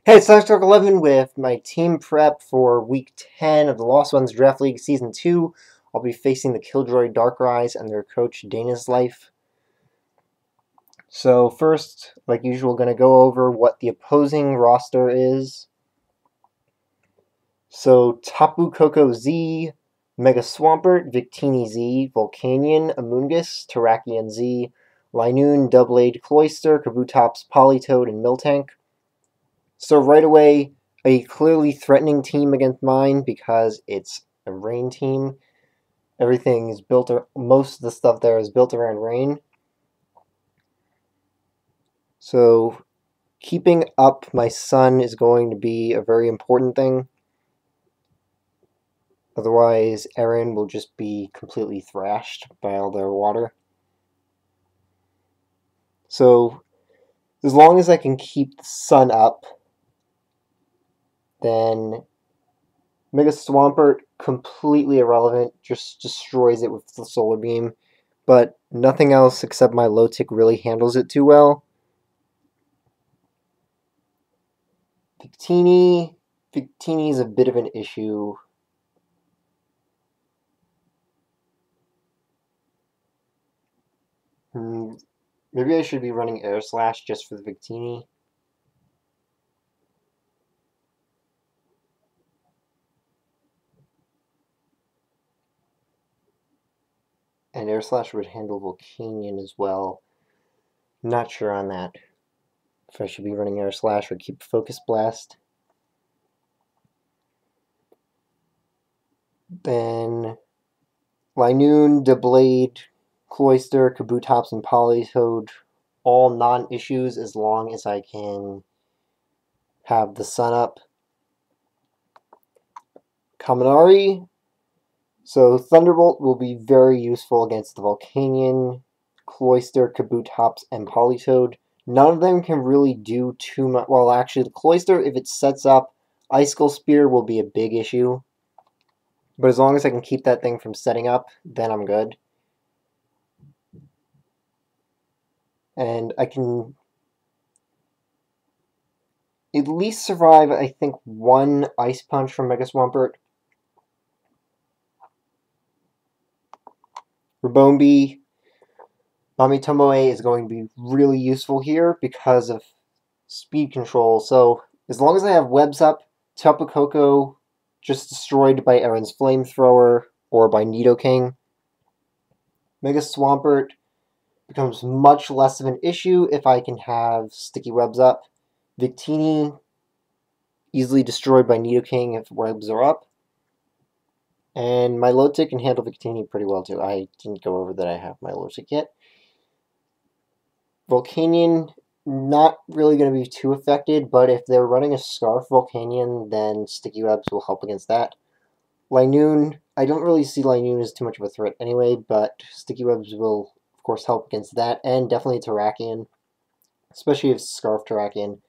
Hey, it's Talk 11 with my team prep for Week 10 of the Lost Ones Draft League Season 2. I'll be facing the Killjoy Darkrise and their coach Dana's Life. So first, like usual, going to go over what the opposing roster is. So Tapu Koko Z, Mega Swampert, Victini Z, Volcanion, Amoonguss, Terrakion Z, Linoon, Doublade, Cloyster, Kabutops, Politoed, and Miltank. So right away, a clearly threatening team against mine because it's a rain team. Everything is built, most of the stuff there is built around rain. So keeping up my sun is going to be a very important thing. Otherwise, Aaron will just be completely thrashed by all their water. So as long as I can keep the sun up, then Mega Swampert, completely irrelevant, just destroys it with the Solar Beam. But nothing else except my low tick really handles it too well. Victini is a bit of an issue. Maybe I should be running Air Slash just for the Victini. And Air Slash would handle Volcanion as well. Not sure on that. If I should be running Air Slash or keep Focus Blast. Then Linoon, Doublade, Cloyster, Kabutops, and Politoed, all non-issues as long as I can have the sun up. Kaminari. So Thunderbolt will be very useful against the Volcanion, Cloyster, Kabutops, and Politoed. None of them can really do too much. Well, actually, the Cloyster, if it sets up, Icicle Spear will be a big issue. But as long as I can keep that thing from setting up, then I'm good. And I can at least survive, I think, one Ice Punch from Mega Swampert. Rabombi, Mamitomoe is going to be really useful here because of speed control. So as long as I have webs up, Tapu Koko just destroyed by Aaron's Flamethrower or by Nidoking. Mega Swampert becomes much less of an issue if I can have sticky webs up. Victini easily destroyed by Nidoking if webs are up. And my low tick can handle Victini pretty well too. I didn't go over that I have my low tick yet. Volcanion, not really going to be too affected, but if they're running a Scarf Volcanion, then Sticky Webs will help against that. Linoon, I don't really see Linoon as too much of a threat anyway, but Sticky Webs will, of course, help against that, and definitely Terrakion, especially if it's Scarf Terrakion.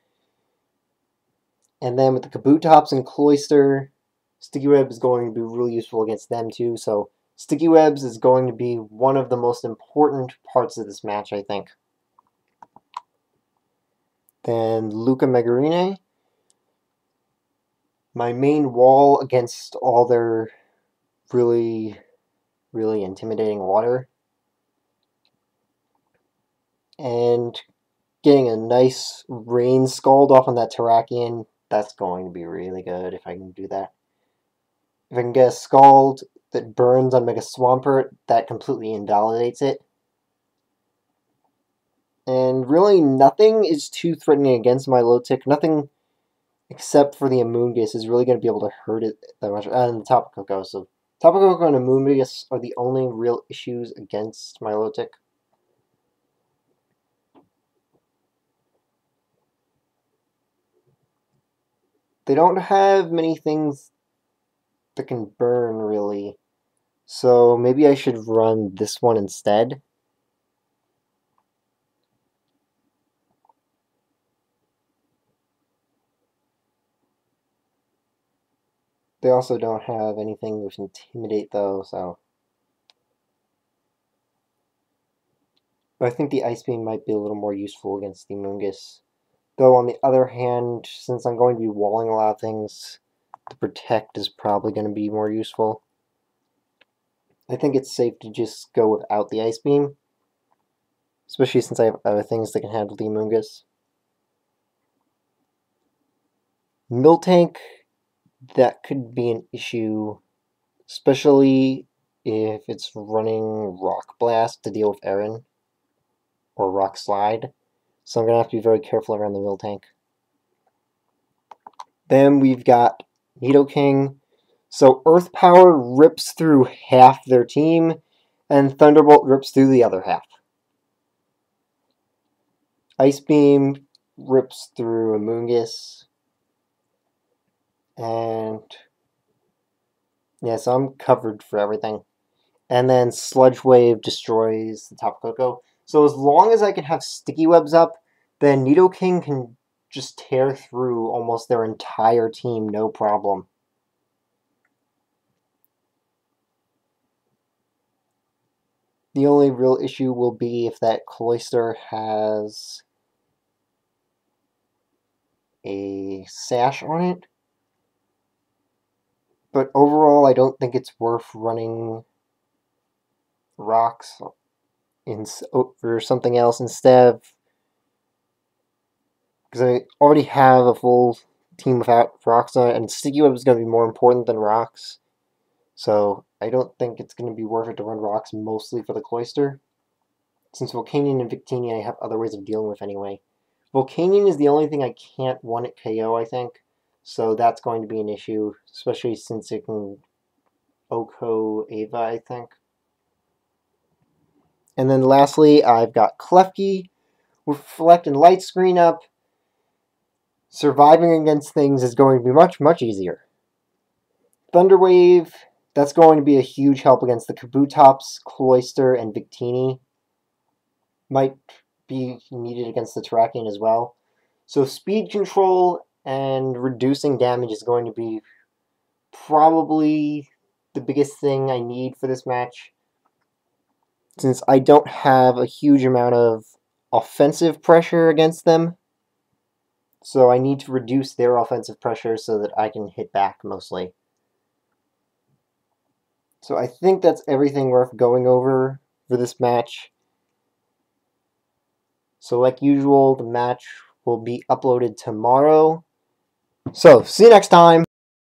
And then with the Kabutops and Cloyster, Sticky Webs is going to be really useful against them too, so Sticky Webs is going to be one of the most important parts of this match, I think. Then Luca Megarine. My main wall against all their really, really intimidating water. And getting a nice Rain Scald off on that Terrakion, that's going to be really good if I can do that. If I can get a Scald that burns on Mega Swampert, that completely invalidates it. And really nothing is too threatening against my low tick. Nothing except for the Amoonguss is really going to be able to hurt it that much. And the Tapu Koko. So Tapu Koko and Amoonguss are the only real issues against Milotic. They don't have many things that can burn, really. So maybe I should run this one instead. They also don't have anything with Intimidate, though, so... But I think the Ice Beam might be a little more useful against the Amoonguss. Though on the other hand, since I'm going to be walling a lot of things, the protect is probably going to be more useful. I think it's safe to just go without the Ice Beam, especially since I have other things that can handle the Amoonguss. Miltank, that could be an issue, especially if it's running Rock Blast to deal with Aaron, or Rock Slide, so I'm going to have to be very careful around the Miltank. Then we've got Nidoking. So Earth Power rips through half their team, and Thunderbolt rips through the other half. Ice Beam rips through Amoonguss. And yeah, so I'm covered for everything. And then Sludge Wave destroys the Tapu Koko. So as long as I can have Sticky Webs up, then Nidoking can just tear through almost their entire team, no problem. The only real issue will be if that Cloyster has a sash on it. But overall, I don't think it's worth running rocks for something else instead of, because I already have a full team without rocks on it, and Sticky Web is going to be more important than rocks. So I don't think it's going to be worth it to run rocks mostly for the Cloyster. Since Volcanion and Victini I have other ways of dealing with anyway. Volcanion is the only thing I can't one-hit KO, I think. So that's going to be an issue, especially since it can Oko Ava, I think. And then lastly, I've got Klefki with Reflect and Light Screen up. Surviving against things is going to be much, much easier. Thunderwave, that's going to be a huge help against the Kabutops, Cloyster, and Victini. Might be needed against the Terrakion as well. So speed control and reducing damage is going to be probably the biggest thing I need for this match, since I don't have a huge amount of offensive pressure against them. So I need to reduce their offensive pressure so that I can hit back mostly. So I think that's everything worth going over for this match. So like usual, the match will be uploaded tomorrow. So see you next time!